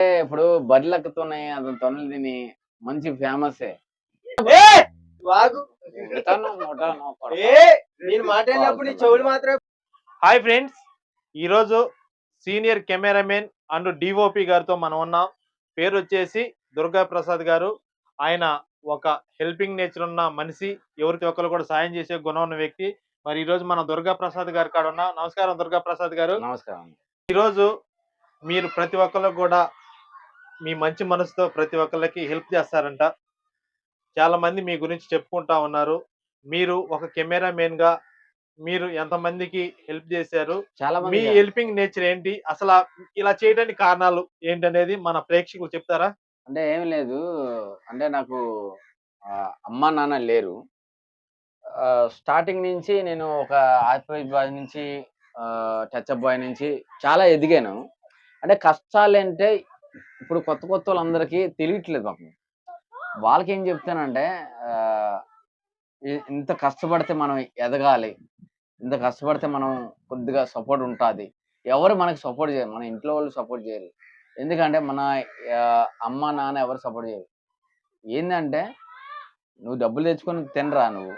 ఇప్పుడు బర్రెలెక్కుతున్నాయి అతని తొనలు తిని మంచి ఫేమసే. హాయ్ ఫ్రెండ్స్, ఈరోజు సీనియర్ కెమెరామెన్ అండ్ డిఓపి గారితో మనం ఉన్నాం. పేరు వచ్చేసి దుర్గా ప్రసాద్ గారు. ఆయన ఒక హెల్పింగ్ నేచర్ ఉన్న మనిషి, ఎవరికి ఒకరు కూడా సాయం చేసే గుణం ఉన్న వ్యక్తి. మరి ఈరోజు మనం దుర్గా ప్రసాద్ గారి కాడ ఉన్నాం. నమస్కారం దుర్గా ప్రసాద్ గారు. నమస్కారం. ఈరోజు మీరు ప్రతి ఒక్కరికి కూడా మీ మంచి మనసుతో ప్రతి ఒక్కరికి హెల్ప్ చేస్తారంట. చాలా మంది మీ గురించి చెప్పుకుంటా ఉన్నారు. మీరు ఒక కెమెరామెన్ గా మీరు ఎంతమందికి హెల్ప్ చేశారు, మీ హెల్పింగ్ నేచర్ ఏంటి, అసలు ఇలా చేయడానికి కారణాలు ఏంటనేది మన ప్రేక్షకులు చెప్తారా? అంటే ఏం లేదు, అంటే నాకు అమ్మా నాన్న లేరు. స్టార్టింగ్ నుంచి నేను ఒక ఆర్ఫనేజ్ బాయ్ నుంచి టచ్అప్ బాయ్ నుంచి చాలా ఎదిగాను. అంటే కష్టాలంటే ఇప్పుడు కొత్త కొత్త వాళ్ళందరికీ తెలియట్లేదు పాపం. వాళ్ళకేం చెప్తానంటే ఇంత కష్టపడితే మనం ఎదగాలి, ఇంత కష్టపడితే మనం కొద్దిగా సపోర్ట్ ఉంటుంది. ఎవరు మనకి సపోర్ట్ చేయరు, మన ఇంట్లో వాళ్ళు సపోర్ట్ చేయరు. ఎందుకంటే మన అమ్మ నాన్న ఎవరు సపోర్ట్ చేయరు. ఏంటంటే నువ్వు డబ్బులు తెచ్చుకొని తినరా నువ్వు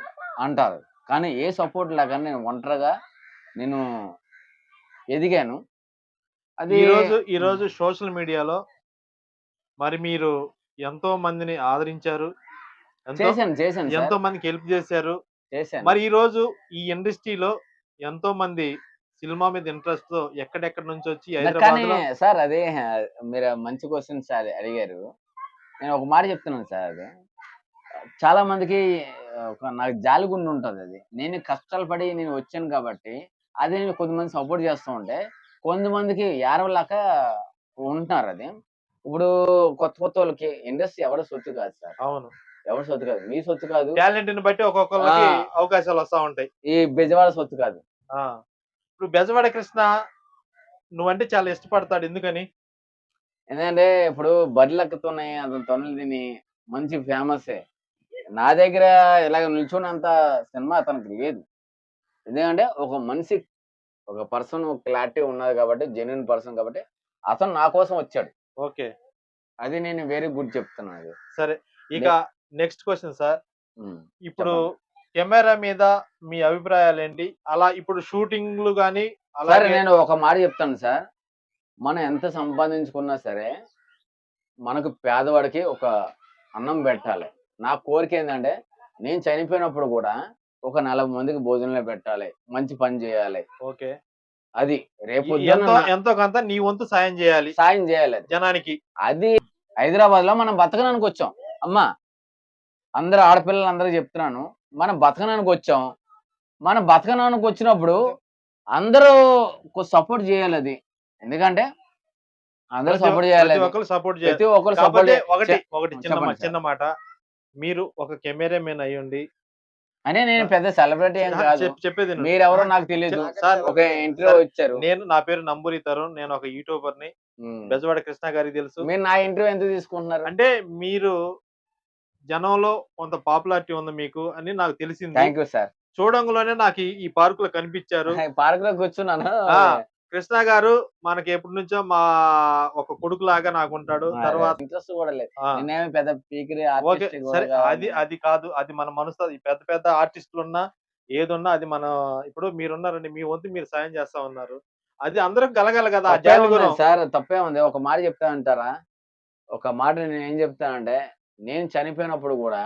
అంటారు, కానీ ఏ సపోర్ట్ లేకుండా నేను ఒంటరిగా నేను ఎదిగాను. అది ఈరోజు సోషల్ మీడియాలో మరి మీరు ఎంతో మందిని ఆదరించారు, ఎంతో మందికి హెల్ప్ చేశారు. మరి ఈ రోజు ఈ ఇండస్ట్రీలో ఎంతో మంది సినిమా మీద ఇంట్రెస్ట్ తో ఎక్కడెక్కడ నుంచి వచ్చి సార్ అదే మీరు మంచి క్వశ్చన్ సార్ అడిగారు. నేను ఒక మాట చెప్తున్నాను సార్, అది చాలా మందికి నాకు జాలిగుండి ఉంటుంది. అది నేను కష్టాలు పడి నేను వచ్చాను కాబట్టి అది నేను కొంతమంది సపోర్ట్ చేస్తూ ఉంటే కొంతమందికి ఏరవలేక ఉంటున్నారు. అది ఇప్పుడు కొత్త కొత్త వాళ్ళకి ఇండస్ట్రీ ఎవరి సొత్తు కాదు సార్. అవును, ఎవరి సొత్తు కాదు, మీ సొత్తు కాదు. టాలెంట్ ని బట్టి ఒక్కొక్కరికి అవకాశాలు వస్తా ఉంటాయి. ఈ బెజవాడ సొత్తు కాదు. ఇప్పుడు బెజవాడ కృష్ణ నువ్వంటే చాలా ఇష్టపడతాడు, ఎందుకని? ఎందుకంటే ఇప్పుడు బర్రెలెక్కుతున్నాయి అతని తొనలు తిని మంచి ఫేమసే. నా దగ్గర ఇలాగ నిల్చున్నంత సినిమా అతనికి లేదు. ఎందుకంటే ఒక మనిషి, ఒక పర్సన్ క్లారిటీ ఉన్నది కాబట్టి, జెన్యున్ పర్సన్ కాబట్టి అతను నా కోసం వచ్చాడు. ఓకే, అది నేను వెరీ గుడ్ చెప్తున్నాను. సరే, ఇక నెక్స్ట్ క్వశ్చన్ సార్. ఇప్పుడు కెమెరా మీద మీ అభిప్రాయాలు ఏంటి? అలా ఇప్పుడు షూటింగ్లు గానీ అలాగే నేను ఒక మాట చెప్తాను సార్, మనం ఎంత సంపాదించుకున్నా సరే మనకు పేదవాడికి ఒక అన్నం పెట్టాలి. నా కోరిక ఏంటంటే నేను చనిపోయినప్పుడు కూడా ఒక 40 మందికి భోజనంలో పెట్టాలి, మంచి పని చేయాలి. ఓకే, అది రేపు ఎంతో కొంత నీ వంతు సాయం చేయాలి జనానికి. అది హైదరాబాద్ లో మనం బతకడానికి వచ్చాం అమ్మా. అందరు ఆడపిల్లలు అందరూ చెప్తున్నాను, మనం బతకడానికి వచ్చాం. మనం బతకడానికి వచ్చినప్పుడు అందరూ సపోర్ట్ చేయాలి. అది ఎందుకంటే అందరూ సపోర్ట్ చేయాలి, ప్రతి ఒక్కరు సపోర్ట్. ఒకటి చిన్న మాట, మీరు ఒక కెమెరామెన్ అయ్యండి అనే నేను పెద్ద సెలబ్రిటీ ఏం కాదు, చెప్పేది మీరెవరో నాకు తెలియదు. ఒక ఇంటర్వ్యూ ఇచ్చారు, నా పేరు నంబూరి తరుణ్, నేను ఒక యూట్యూబర్ ని. బెజవాడ కృష్ణ గారికి తెలుసు. మీరు నా ఇంటర్వ్యూ ఎందుకు తీసుకుంటున్నారు అంటే మీరు జనంలో కొంత పాపులారిటీ ఉంది మీకు అని నాకు తెలిసింది. Thank you sir. చూడంలోనే నాకు ఈ పార్క్ లో కనిపించారు. పార్క్ లో కూర్చున్నాను. కృష్ణ గారు మనకి ఎప్పటి నుంచో మా ఒక కొడుకు లాగా నాకు ఉంటాడు. తర్వాత ఇంట్రెస్ట్ కూడా లేదు, నేనేమి పెద్ద పీకిరి సరే, అది కాదు, అది మన మనసు. పెద్ద పెద్ద ఆర్టిస్టులు ఉన్నా ఏదున్నా అది మన, ఇప్పుడు మీరున్నారండి, మీ వంతు మీరు సాయం చేస్తా ఉన్నారు, అది అందరం కలగాలి కదా. సార్ తప్పే ఉంది. ఒక మాట చెప్తా అంటారా, ఒక మాట నేను ఏం చెప్తానంటే, నేను చనిపోయినప్పుడు కూడా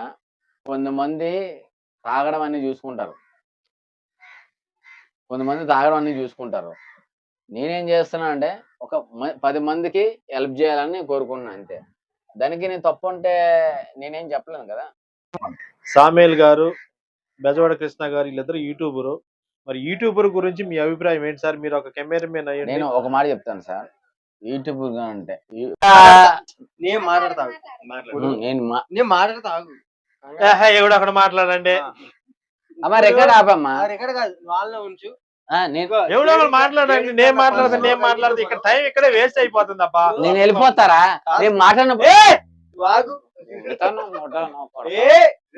కొంతమంది తాగడం అన్ని చూసుకుంటారు, కొంతమంది తాగడం అన్ని చూసుకుంటారు. నేనేం చేస్తున్నా అంటే ఒక 10 మందికి హెల్ప్ చేయాలని కోరుకున్నాను అంతే. దానికి నేను తప్పు అంటే నేనేం చెప్పలేను కదా. సామేల్ గారు, బెజవాడ కృష్ణ గారు వీళ్ళిద్దరు యూట్యూబరు. మరి యూట్యూబర్ గురించి మీ అభిప్రాయం ఏంటి సార్? మీరు ఒక కెమెరామెన్ అయ్యండి. నేను ఒక మాట చెప్తాను సార్, యూట్యూబర్ గా అంటే నేను మాట్లాడతాను, ఎవడు అక్కడ మాట్లాడండి. అమ్మా రికార్డ్ ఆపమ్మా, రికార్డ్ కాదు, వాళ్ళలో ఉంచు. ఎవడో మాట్లాడండి, నేను మాట్లాడదు ఇక్కడ టైం ఇక్కడే వేస్ట్ అయిపోతుంది అబ్బా. నేను వెళ్ళిపోతారా? నేను మాట్లాడినప్పుడు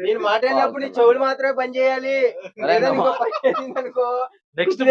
నేను మాట్లాడినప్పుడు నీ చెవులు మాత్రమే పని చేయాలి. నెక్స్ట్